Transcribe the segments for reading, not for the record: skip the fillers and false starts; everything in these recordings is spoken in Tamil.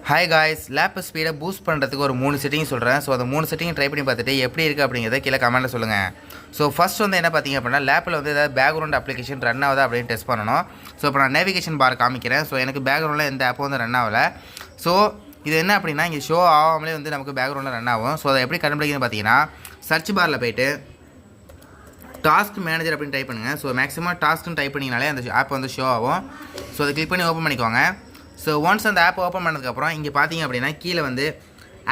ஹாய் காய்ஸ், லேப் ஸ்பீடை பூஸ்ட் பண்ணுறதுக்கு ஒரு 3 செட்டிங் சொல்கிறேன். ஸோ அந்த 3 செட்டிங் ட்ரை பண்ணி பார்த்துட்டு எப்படி இருக்குது அப்படிங்கிறத கீழே கமெண்ட்டில் சொல்லுங்கள். ஸோ ஃபஸ்ட் வந்து என்ன பார்த்தீங்க அப்படின்னா, லேப்பில் வந்து ஏதாவது பேக்ரவுண்ட் அப்ளிகேஷன் ரன் ஆகுதா அப்படின்னு டெஸ்ட் பண்ணணும். ஸோ இப்போ நான் நேவிகேஷன் பார் காமிக்கிறேன். ஸோ எனக்கு பேக்ரவுண்டில் எந்த ஆப்பும் வந்து ரன் ஆகலை. ஸோ இது என்ன அப்படின்னா, இங்கே ஷோ ஆகாமலே வந்து நமக்கு பேக்ரவுண்டில் ரன் ஆகும். ஸோ அதை எப்படி கண்டுபிடிக்கணும்னு பார்த்தீங்கன்னா, சர்ச் பாரில் போய்ட்டு டாஸ்க் மேனேஜர் அப்படின்னு டைப் பண்ணுங்கள். ஸோ மேக்ஸிமம் டாஸ்க்னு டைப் பண்ணிங்கனாலே அந்த ஆப் வந்து ஷோ ஆகும். ஸோ அதை கிளிக் பண்ணி ஓப்பன் பண்ணிக்கோங்க. ஸோ ஒன்ஸ் அந்த ஆப் ஓப்பன் பண்ணதுக்கப்புறம் இங்கே பார்த்தீங்க அப்படின்னா கீழே வந்து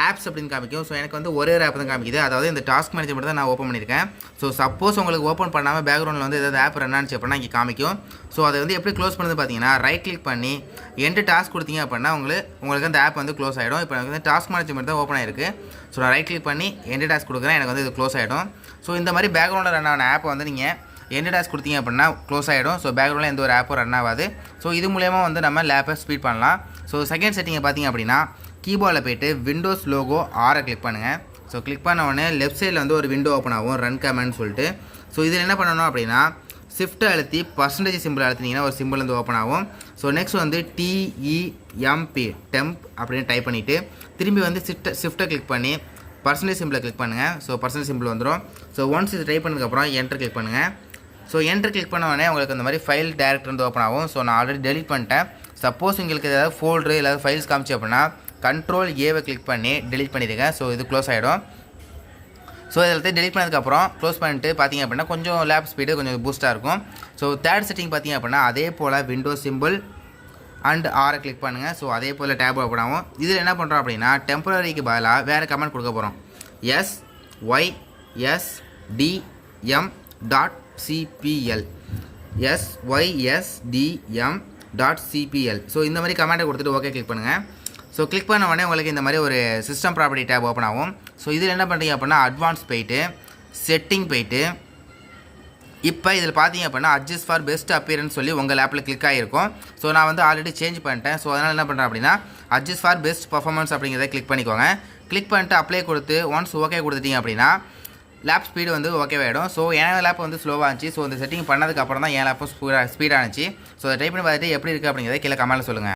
ஆப்ஸ் அப்படின்னு காமிக்கும். ஸோ எனக்கு வந்து ஒரே ஒரு ஆப் தான் காமிக்குது, அதாவது இந்த டாஸ்க் மேனேஜர் மட்டும் தான் நான் ஓப்பன் பண்ணியிருக்கேன். ஸோ சப்போஸ் உங்களுக்கு ஓப்பன் பண்ணாமல் பேக்ரவுண்டில் வந்து ஏதாவது ஆப் ரன் ஆச்சு அப்படின்னா இங்கே காமிக்கும். ஸோ அதை வந்து எப்படி க்ளோஸ் பண்ணுறது பார்த்தீங்கன்னா, ரைட் கிளிக் பண்ணி எண்டு டாஸ்க் கொடுத்தீங்க அப்படின்னா உங்களுக்கு அந்த ஆப் வந்து க்ளோஸ் ஆகிடும். இப்போ எனக்கு வந்து டாஸ்க் மேனேஜர் மட்டும் தான் ஓப்பன் ஆயிருக்கு. ஸோ நான் ரைட் கிளிக் பண்ணி எண்டு டாஸ்க் கொடுக்குறேன், எனக்கு வந்து இது க்ளோஸ் ஆகிடும். ஸோ இந்த மாதிரி பேக்ரவுண்டில் ரன் ஆன ஆப்பை வந்து நீங்கள் எண்டு டாஸ்க் கொடுத்தீங்க அப்படின்னா க்ளோஸ் ஆகிடும். ஸோ பேக்ரவுண்டில் எந்த ஒரு ஆப்பும் ரன் ஆகாது. ஸோ இது மூலயமா வந்து நம்ம லேப்பை ஸ்பீட் பண்ணலாம். ஸோ செகண்ட் செட்டிங்கை பார்த்தீங்க அப்படின்னா, கீபோர்டில் போய்ட்டு விண்டோஸ் லோகோ ஆரை கிளிக் பண்ணுங்கள். ஸோ கிளிக் பண்ண உடனே லெஃப்ட் சைடில் வந்து ஒரு விண்டோ ஓப்பன் ஆகும், ரன் கமெண்ட்னு சொல்லிட்டு. ஸோ இதில் என்ன பண்ணணும் அப்படின்னா, ஷிஃப்ட் அழுத்தி பர்சன்டேஜ் சிம்பிள் அழுத்தினீங்கன்னா ஒரு சிம்பிள் வந்து ஓப்பன் ஆகும். ஸோ நெக்ஸ்ட் வந்து TEMP அப்படின்னு டைப் பண்ணிவிட்டு திரும்பி வந்து ஷிஃப்ட்டை கிளிக் பண்ணி பர்சன்டேஜ் சிம்பிளை கிளிக் பண்ணுங்கள். ஸோ பர்சன்டேஜ் சிம்பிள் வந்துடும். ஸோ ஒன்ஸ் இது டைப் பண்ணதுக்கப்புறம் என்டர் கிளிக் பண்ணுங்கள். ஸோ என்டர் கிளிக் பண்ண உடனே உங்களுக்கு இந்த மாதிரி ஃபைல் டேரக்டர் வந்து ஓப்பன் ஆகும். ஸோ நான் ஆல்ரெடி டெலிட் பண்ணிட்டேன். சப்போஸ் உங்களுக்கு ஏதாவது ஃபோல்டரு இல்லை ஃபைல்ஸ் காமிச்சு அப்படின்னா Ctrl+A கிளிக் பண்ணி டெலிட் பண்ணிடுங்க. ஸோ இது க்ளோஸ் ஆகிடும். ஸோ இதில் டெலிட் பண்ணதுக்கப்புறம் க்ளோஸ் பண்ணிட்டு பார்த்தீங்க அப்படின்னா கொஞ்சம் லேப் ஸ்பீடு கொஞ்சம் பூஸ்ட்டாக இருக்கும். ஸோ தேர்ட் செட்டிங் பார்த்தீங்க அப்படின்னா, அதே போல் விண்டோஸ் சிம்பிள் அண்ட் ஆரை கிளிக் பண்ணுங்கள். ஸோ அதே போல் டேப் ஓப்பன் ஆகும். இதில் என்ன பண்ணுறோம் அப்படின்னா, டெம்பரரிக்கு பதிலாக வேறு கமெண்ட் கொடுக்க போகிறோம். SYSDM.cpl SYSDM.cpl. ஸோ இந்த மாதிரி கமெண்ட்டை கொடுத்துட்டு ஓகே கிளிக் பண்ணுங்கள். ஸோ கிளிக் பண்ண உடனே உங்களுக்கு இந்த மாதிரி ஒரு சிஸ்டம் ப்ராப்பர்ட்டி டேப் ஓப்பன் ஆகும். ஸோ இதில் என்ன பண்ணுறீங்க அப்படின்னா, அட்வான்ஸ் போயிட்டு செட்டிங் போயிட்டு இப்போ இதில் பார்த்தீங்க அப்படின்னா அட்ஜஸ்ட் ஃபார் பெஸ்ட் அப்பியரன்ஸ் சொல்லி உங்கள் லேப்பில் கிளிக் ஆகிருக்கும். ஸோ நான் வந்து ஆல்ரெடி சேஞ்ச் பண்ணிட்டேன். ஸோ அதனால் என்ன பண்ணுறேன் அப்படின்னா, அட்ஜஸ்ட் ஃபார் பெஸ்ட் பர்ஃபார்மன்ஸ் அப்படிங்கிறத கிளிக் பண்ணிக்கோங்க. கிளிக் பண்ணிட்டு அப்ளை கொடுத்து ஒன்ஸ் ஓகே கொடுத்துட்டீங்க அப்படின்னா லேப் ஸ்பீடு வந்து ஓகேவாகிடும். ஸோ என் லேப் வந்து ஸ்லோவாக இருந்துச்சு. ஸோ இந்த செட்டிங் பண்ணதுக்கப்புறம் தான் என் லேப்பும் ஸ்பீடாக இருந்துச்சு. ஸோ அதை ட்ரை பண்ணி பார்த்துட்டு எப்படி இருக்குது அப்படிங்கிறத கீழே கமெண்ட்டில் சொல்லுங்கள்.